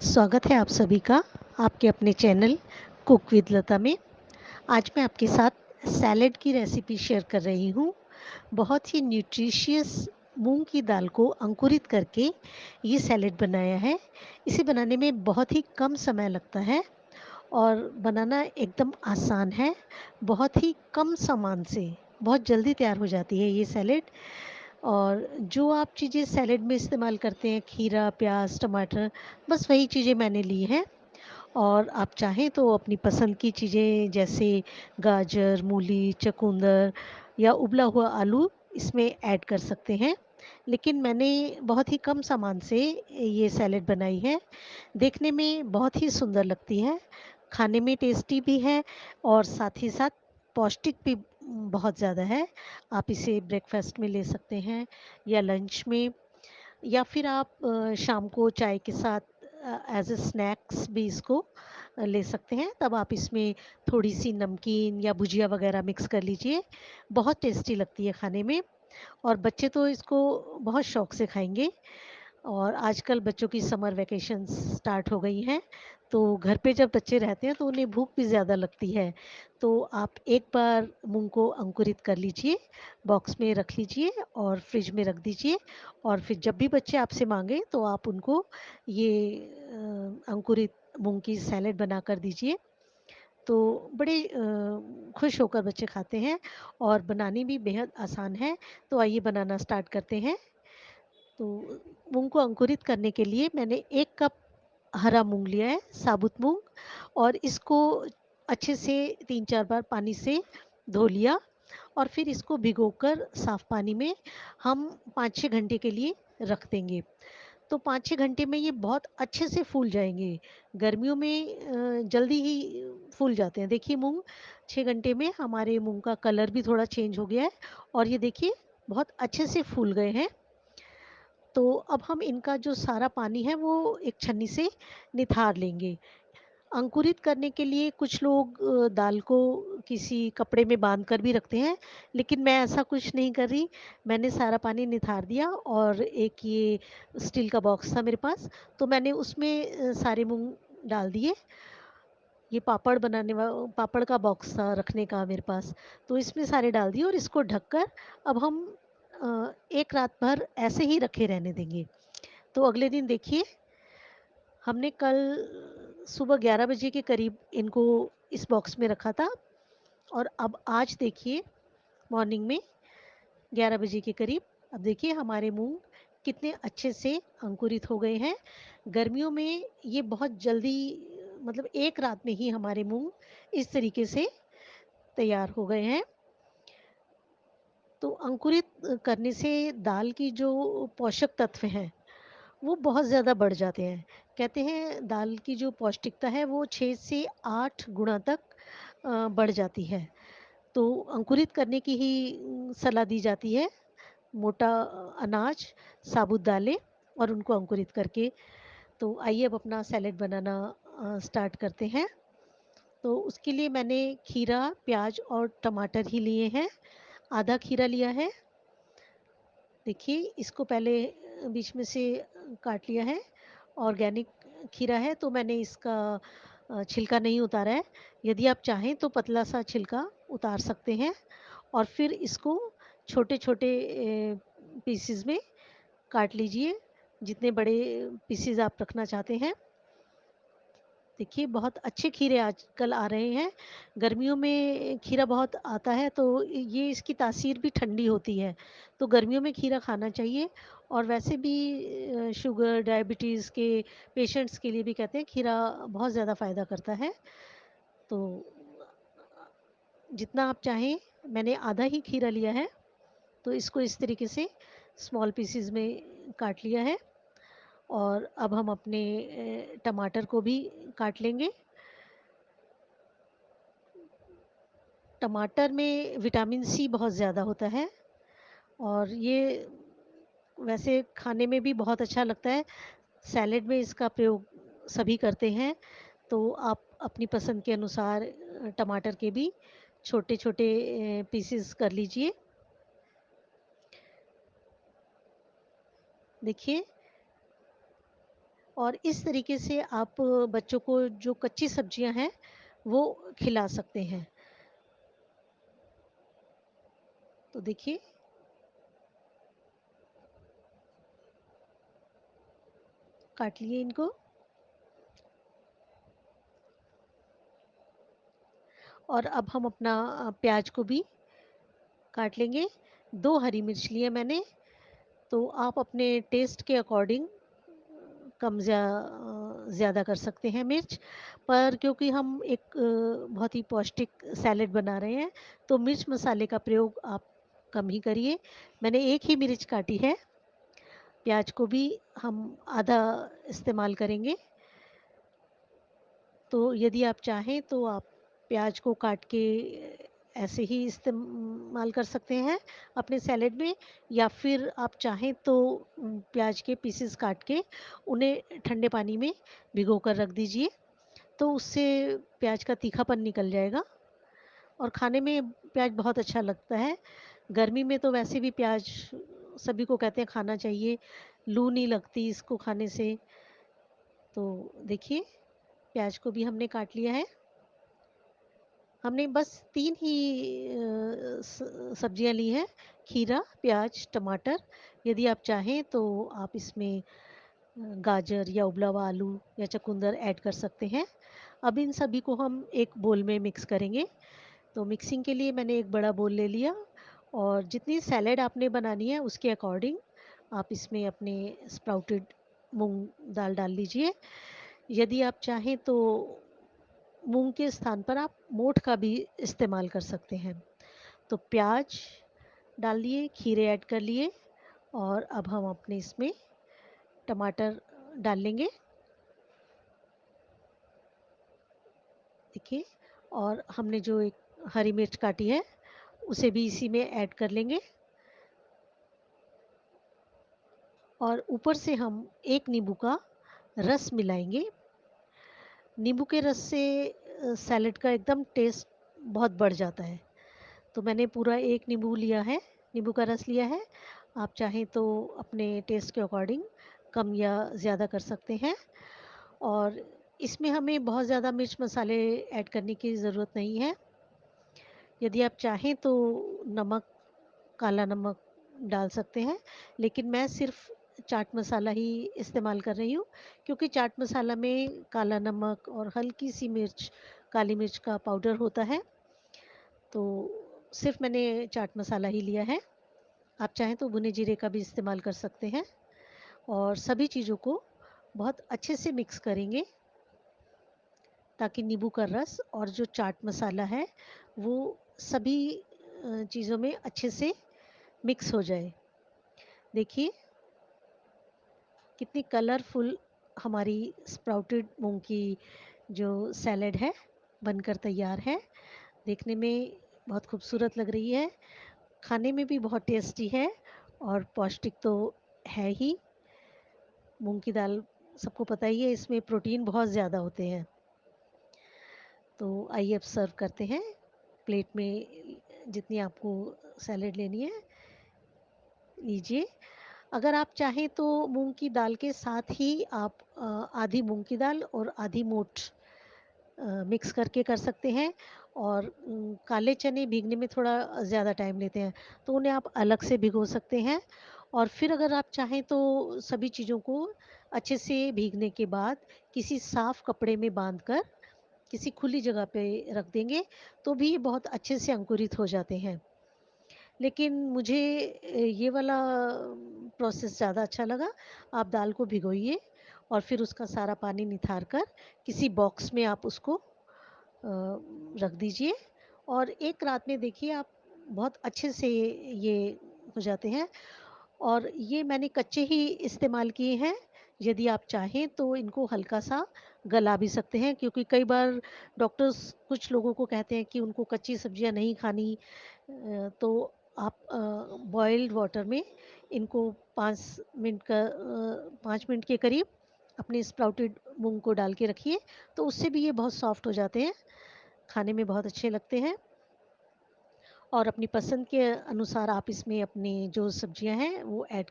स्वागत है आप सभी का आपके अपने चैनल कुक विद लता में। आज मैं आपके साथ सैलेड की रेसिपी शेयर कर रही हूँ। बहुत ही न्यूट्रिशियस मूंग की दाल को अंकुरित करके ये सैलेड बनाया है। इसे बनाने में बहुत ही कम समय लगता है और बनाना एकदम आसान है। बहुत ही कम सामान से बहुत जल्दी तैयार हो जाती है ये सैलेड। और जो आप चीज़ें सैलेड में इस्तेमाल करते हैं, खीरा, प्याज, टमाटर, बस वही चीज़ें मैंने ली हैं। और आप चाहें तो अपनी पसंद की चीज़ें जैसे गाजर, मूली, चुकंदर या उबला हुआ आलू इसमें ऐड कर सकते हैं। लेकिन मैंने बहुत ही कम सामान से ये सैलेड बनाई है। देखने में बहुत ही सुंदर लगती है, खाने में टेस्टी भी है और साथ ही साथ पौष्टिक भी बहुत ज़्यादा है। आप इसे ब्रेकफ़ास्ट में ले सकते हैं या लंच में, या फिर आप शाम को चाय के साथ एज अ स्नैक्स भी इसको ले सकते हैं। तब आप इसमें थोड़ी सी नमकीन या भुजिया वगैरह मिक्स कर लीजिए। बहुत टेस्टी लगती है खाने में और बच्चे तो इसको बहुत शौक से खाएंगे। और आजकल बच्चों की समर वैकेशंस स्टार्ट हो गई हैं, तो घर पे जब बच्चे रहते हैं तो उन्हें भूख भी ज़्यादा लगती है। तो आप एक बार मूंग को अंकुरित कर लीजिए, बॉक्स में रख लीजिए और फ्रिज में रख दीजिए। और फिर जब भी बच्चे आपसे मांगे तो आप उनको ये अंकुरित मूंग की सैलेड बना कर दीजिए। तो बड़े खुश होकर बच्चे खाते हैं और बनानी भी बेहद आसान है। तो आइए बनाना स्टार्ट करते हैं। तो मूंग को अंकुरित करने के लिए मैंने 1 कप हरा मूंग लिया है, साबुत मूंग। और इसको अच्छे से 3-4 बार पानी से धो लिया और फिर इसको भिगोकर साफ पानी में हम 5-6 घंटे के लिए रख देंगे। तो 5-6 घंटे में ये बहुत अच्छे से फूल जाएंगे। गर्मियों में जल्दी ही फूल जाते हैं। देखिए मूंग 6 घंटे में हमारे मूंग का कलर भी थोड़ा चेंज हो गया है और ये देखिए बहुत अच्छे से फूल गए हैं। तो अब हम इनका जो सारा पानी है वो एक छन्नी से निथार लेंगे। अंकुरित करने के लिए कुछ लोग दाल को किसी कपड़े में बांध कर भी रखते हैं, लेकिन मैं ऐसा कुछ नहीं कर रही। मैंने सारा पानी निथार दिया और एक ये स्टील का बॉक्स था मेरे पास, तो मैंने उसमें सारे मूँग डाल दिए। ये पापड़ का बॉक्स था रखने का मेरे पास, तो इसमें सारे डाल दिए और इसको ढककर अब हम एक रात भर ऐसे ही रखे रहने देंगे। तो अगले दिन देखिए, हमने कल सुबह 11 बजे के करीब इनको इस बॉक्स में रखा था और अब आज देखिए मॉर्निंग में 11 बजे के करीब, अब देखिए हमारे मूँग कितने अच्छे से अंकुरित हो गए हैं। गर्मियों में ये बहुत जल्दी, मतलब एक रात में ही हमारे मूँग इस तरीके से तैयार हो गए हैं। तो अंकुरित करने से दाल की जो पोषक तत्व हैं वो बहुत ज़्यादा बढ़ जाते हैं। कहते हैं दाल की जो पौष्टिकता है वो 6 से 8 गुना तक बढ़ जाती है। तो अंकुरित करने की ही सलाह दी जाती है। मोटा अनाज, साबुत दालें और उनको अंकुरित करके। तो आइए अब अपना सैलेड बनाना स्टार्ट करते हैं। तो उसके लिए मैंने खीरा, प्याज और टमाटर ही लिए हैं। आधा खीरा लिया है। देखिए इसको पहले बीच में से काट लिया है। ऑर्गेनिक खीरा है तो मैंने इसका छिलका नहीं उतारा है। यदि आप चाहें तो पतला सा छिलका उतार सकते हैं और फिर इसको छोटे-छोटे पीसेस में काट लीजिए, जितने बड़े पीसेस आप रखना चाहते हैं। देखिए बहुत अच्छे खीरे आजकल आ रहे हैं। गर्मियों में खीरा बहुत आता है तो ये इसकी तासीर भी ठंडी होती है। तो गर्मियों में खीरा खाना चाहिए। और वैसे भी शुगर, डायबिटीज़ के पेशेंट्स के लिए भी कहते हैं खीरा बहुत ज़्यादा फ़ायदा करता है। तो जितना आप चाहें, मैंने आधा ही खीरा लिया है, तो इसको इस तरीके से स्मॉल पीसेस में काट लिया है। और अब हम अपने टमाटर को भी काट लेंगे। टमाटर में विटामिन सी बहुत ज़्यादा होता है और ये वैसे खाने में भी बहुत अच्छा लगता है। सैलेड में इसका प्रयोग सभी करते हैं। तो आप अपनी पसंद के अनुसार टमाटर के भी छोटे-छोटे पीसेस कर लीजिए। देखिए और इस तरीके से आप बच्चों को जो कच्ची सब्जियां हैं वो खिला सकते हैं। तो देखिए, काट लिए इनको। और अब हम अपना प्याज को भी काट लेंगे। 2 हरी मिर्च लिए मैंने, तो आप अपने टेस्ट के अकॉर्डिंग ज़्यादा कर सकते हैं मिर्च। पर क्योंकि हम एक बहुत ही पौष्टिक सैलेड बना रहे हैं, तो मिर्च मसाले का प्रयोग आप कम ही करिए। मैंने एक ही मिर्च काटी है। प्याज को भी हम आधा इस्तेमाल करेंगे। तो यदि आप चाहें तो आप प्याज को काट के ऐसे ही इस्तेमाल कर सकते हैं अपने सैलेड में, या फिर आप चाहें तो प्याज के पीसेस काट के उन्हें ठंडे पानी में भिगो कर रख दीजिए, तो उससे प्याज का तीखापन निकल जाएगा और खाने में प्याज बहुत अच्छा लगता है। गर्मी में तो वैसे भी प्याज सभी को कहते हैं खाना चाहिए, लू नहीं लगती इसको खाने से। तो देखिए, प्याज को भी हमने काट लिया है। हमने बस 3 ही सब्जियां ली हैं, खीरा, प्याज, टमाटर। यदि आप चाहें तो आप इसमें गाजर या उबला हुआ आलू या चुकंदर ऐड कर सकते हैं। अब इन सभी को हम एक बोल में मिक्स करेंगे। तो मिक्सिंग के लिए मैंने एक बड़ा बोल ले लिया, और जितनी सैलेड आपने बनानी है उसके अकॉर्डिंग आप इसमें अपने स्प्राउटेड मूंग दाल डाल लीजिए। यदि आप चाहें तो मूंग के स्थान पर आप मोठ का भी इस्तेमाल कर सकते हैं। तो प्याज डाल लिए, खीरे ऐड कर लिए, और अब हम अपने इसमें टमाटर डाल लेंगे। देखिए, और हमने जो एक हरी मिर्च काटी है उसे भी इसी में ऐड कर लेंगे। और ऊपर से हम एक नींबू का रस मिलाएंगे। नींबू के रस से सैलेड का एकदम टेस्ट बहुत बढ़ जाता है। तो मैंने पूरा एक नींबू लिया है, नींबू का रस लिया है। आप चाहें तो अपने टेस्ट के अकॉर्डिंग कम या ज़्यादा कर सकते हैं। और इसमें हमें बहुत ज़्यादा मिर्च मसाले ऐड करने की ज़रूरत नहीं है। यदि आप चाहें तो नमक, काला नमक डाल सकते हैं, लेकिन मैं सिर्फ चाट मसाला ही इस्तेमाल कर रही हूँ, क्योंकि चाट मसाला में काला नमक और हल्की सी मिर्च, काली मिर्च का पाउडर होता है। तो सिर्फ मैंने चाट मसाला ही लिया है। आप चाहें तो भुने जीरे का भी इस्तेमाल कर सकते हैं। और सभी चीज़ों को बहुत अच्छे से मिक्स करेंगे, ताकि नींबू का रस और जो चाट मसाला है वो सभी चीज़ों में अच्छे से मिक्स हो जाए। देखिए, कितनी कलरफुल हमारी स्प्राउटेड मूंग की जो सैलेड है बनकर तैयार है। देखने में बहुत खूबसूरत लग रही है, खाने में भी बहुत टेस्टी है, और पौष्टिक तो है ही। मूंग की दाल सबको पता ही है, इसमें प्रोटीन बहुत ज़्यादा होते हैं। तो आइए अब सर्व करते हैं। प्लेट में जितनी आपको सैलेड लेनी है लीजिए। अगर आप चाहें तो मूंग की दाल के साथ ही आप आधी मूंग की दाल और आधी मोठ मिक्स करके कर सकते हैं। और काले चने भीगने में थोड़ा ज़्यादा टाइम लेते हैं, तो उन्हें आप अलग से भिगो सकते हैं। और फिर अगर आप चाहें तो सभी चीज़ों को अच्छे से भीगने के बाद किसी साफ़ कपड़े में बांधकर किसी खुली जगह पे रख देंगे, तो भी ये बहुत अच्छे से अंकुरित हो जाते हैं। लेकिन मुझे ये वाला प्रोसेस ज़्यादा अच्छा लगा। आप दाल को भिगोइए और फिर उसका सारा पानी निथार कर किसी बॉक्स में आप उसको रख दीजिए, और एक रात में देखिए आप बहुत अच्छे से ये हो जाते हैं। और ये मैंने कच्चे ही इस्तेमाल किए हैं। यदि आप चाहें तो इनको हल्का-सा गला भी सकते हैं, क्योंकि कई बार डॉक्टर्स कुछ लोगों को कहते हैं कि उनको कच्ची सब्जियाँ नहीं खानी। तो आप बॉइल्ड वाटर में इनको 5 मिनट के करीब अपने स्प्राउटेड मूँग को डाल के रखिए, तो उससे भी ये बहुत सॉफ्ट हो जाते हैं, खाने में बहुत अच्छे लगते हैं। और अपनी पसंद के अनुसार आप इसमें अपनी जो सब्जियां हैं वो ऐड